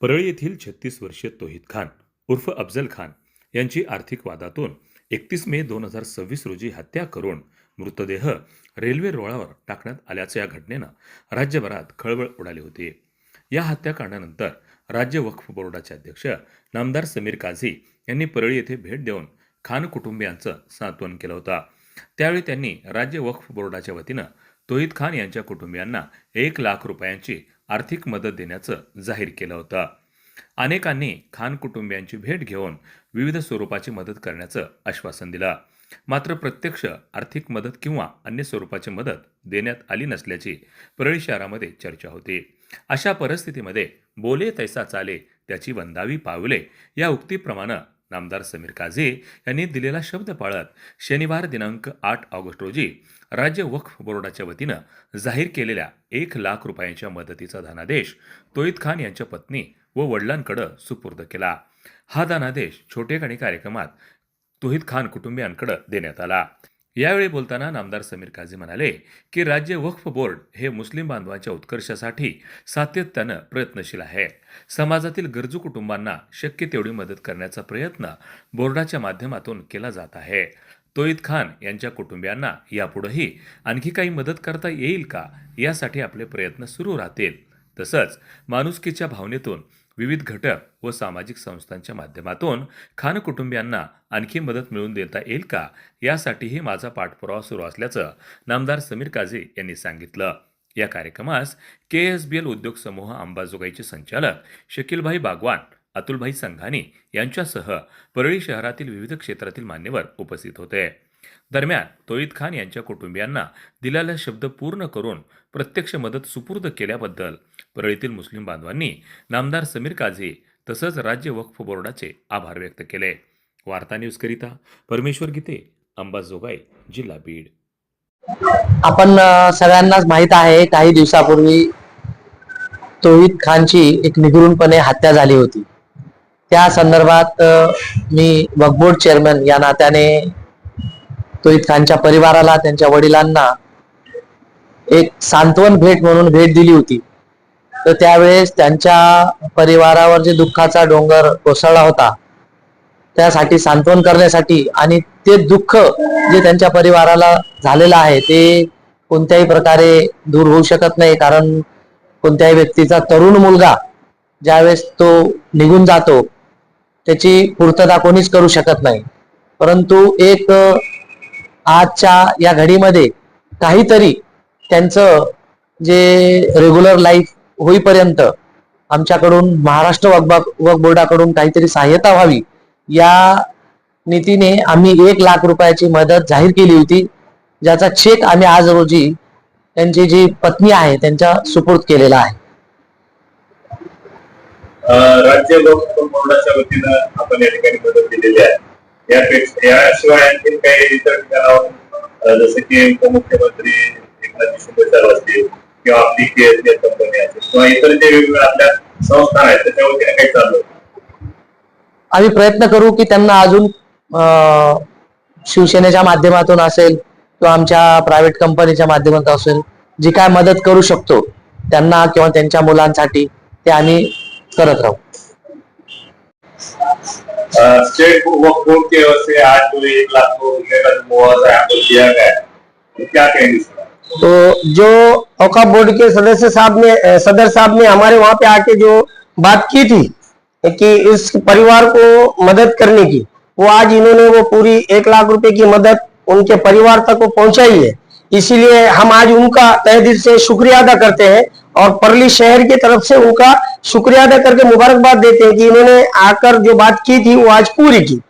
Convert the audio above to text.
परळी येथील 36 वर्षीय तौहीद खान उर्फ अफजल खान यांची आर्थिक वादातून 31 मे 2026 रोजी हत्या करून मृतदेह रेल्वे रुळावर टाकण्यात आल्याच्या या घटनेनं राज्यभरात खळबळ उडाली होती. या हत्याकांडानंतर राज्य वक्फ बोर्डाचे अध्यक्ष नामदार समीर काझी यांनी परळी येथे भेट देऊन खान कुटुंबियांचं सांत्वन केलं होतं. त्यावेळी त्यांनी राज्य वक्फ बोर्डाच्या वतीनं तौहीद खान यांच्या कुटुंबियांना 1 लाख रुपयांची आर्थिक मदत देण्याचं जाहीर केलं होतं. अनेकांनी खान कुटुंबियांची भेट घेऊन विविध स्वरूपाची मदत करण्याचं आश्वासन दिलं. मात्र प्रत्यक्ष आर्थिक मदत किंवा अन्य स्वरूपाची मदत देण्यात आली नसल्याची परळी शहरामध्ये चर्चा होती. अशा परिस्थितीमध्ये बोले तैसा चाले त्याची वंदावी पावले या उक्तीप्रमाणे नामदार समीर काझी यांनी दिलेला शब्द पाळत शनिवार दिनांक 8 ऑगस्ट रोजी राज्य वक्फ बोर्डाच्या वतीनं जाहीर केलेल्या 1 लाख रुपयांच्या मदतीचा धनादेश तौहीद खान यांच्या पत्नी व वडिलांकडे सुपूर्द केला. हा धनादेश छोटेखानी कार्यक्रमात तौहीद खान कुटुंबियांकडे देण्यात आला. यावेळी बोलताना नामदार समीर काझी म्हणाले की राज्य वक्फ बोर्ड हे मुस्लिम बांधवांच्या उत्कर्षासाठी सातत्यानं प्रयत्नशील आहे. समाजातील गरजू कुटुंबांना शक्य तेवढी मदत करण्याचा प्रयत्न बोर्डाच्या माध्यमातून केला जात आहे. तौहीद खान यांच्या कुटुंबियांना यापुढेही आणखी काही मदत करता येईल का यासाठी आपले प्रयत्न सुरू राहतील. तसंच माणुसकीच्या भावनेतून विविध घटक व सामाजिक संस्थांच्या माध्यमातून खान कुटुंबियांना आणखी मदत मिळवून देता येईल का यासाठीही माझा पाठपुरावा सुरू असल्याचं नामदार समीर काझी यांनी सांगितलं. या कार्यक्रमास KSBL उद्योग समूह अंबाजोगाईचे संचालक शकीलभाई बागवान, अतुलभाई संघानी यांच्यासह परळी शहरातील विविध क्षेत्रातील मान्यवर उपस्थित होते. दरम्यान तौहीद खान यांच्या कुटुंबियांना दिलेला शब्द पूर्ण करून प्रत्यक्ष मदत सुपूर्द केल्याबद्दल परळीतील मुस्लिम बांधवांनी नामदार समीर काझी तसंच राज्य वक्फ बोर्डाचे आभार व्यक्त केले. वार्ता न्यूजकरिता परमेश्वर गीते, अंबाजोगाई, जिल्हा बीड. आपण सगळ्यांनाच माहित आहे, काही दिवसापूर्वी तौहीद खानची एक निगूढपणे हत्या झाली होती. त्या संदर्भात मी वक्फ बोर्ड चेअरमन या नात्याने तौहीद खानच्या परिवाराला, त्यांच्या वडिलांना एक सांत्वन भेट म्हणून भेट दिली होती. तर त्यावेळेस त्यांच्या परिवारावर जे दुःखाचा डोंगर कोसळला होता त्यासाठी सांत्वन करण्यासाठी आणि ते दुःख जे त्यांच्या परिवाराला झालेलं आहे ते कोणत्याही प्रकारे दूर होऊ शकत नाही. कारण कोणत्याही व्यक्तीचा तरुण मुलगा ज्यावेळेस तो निघून जातो त्याची पूर्तता कोणीच करू शकत नाही. परंतु एक आजच्या या घडीमध्ये काहीतरी त्यांचं जे रेग्युलर लाईफ होईपर्यंत आमच्याकडून महाराष्ट्र वक्फ बोर्डाकडून काहीतरी सहाय्यता व्हावी या नीतीने आम्ही 1 लाख रुपयाची मदत जाहीर केली होती, ज्याचा चेक आम्ही आज रोजी त्यांची जी पत्नी आहे त्यांच्या सुपूर्द केलेला आहे. राज्य वक्फ बोर्डाच्या वतीनं आपण या ठिकाणी मदत दिलेली आहे. याशिवाय आणखी काही इतर ठिकाणावर जसे की उपमुख्यमंत्री एकनाथ शिंदे सर असतील किंवा आपली KSBL कंपनी असेल किंवा इतर जे वेगवेगळ्या आपल्या संस्था आहेत त्याच्या वतीने काही चालू आम्ही प्रयत्न करू की त्यांना अजून शिवसेनेच्या माध्यमातून असेल किंवा आमच्या प्रायव्हेट कंपनीच्या माध्यमातून असेल जी काय मदत करू शकतो त्यांना किंवा त्यांच्या मुलांसाठी ते आम्ही करत राहू. स्टेट वक्फ बोर्ड की ओर से आज जो 1 लाख रुपए का मुआवजा आपको दिया गया है क्या कहेंगे? तो जो वक्फ बोर्ड के सदर साहब ने हमारे वहां पे आके जो बात की थी कि इस परिवार को मदद करने की, वो आज इन्होंने वो पूरी 1 लाख रुपए की मदद उनके परिवार तक वो पहुंचाई है. इसीलिए हम आज उनका तहे दिल से शुक्रिया अदा करते हैं और परली शहर की तरफ से उनका शुक्रिया अदा करके मुबारकबाद देते हैं कि इन्होंने आकर जो बात की थी वो आज पूरी की.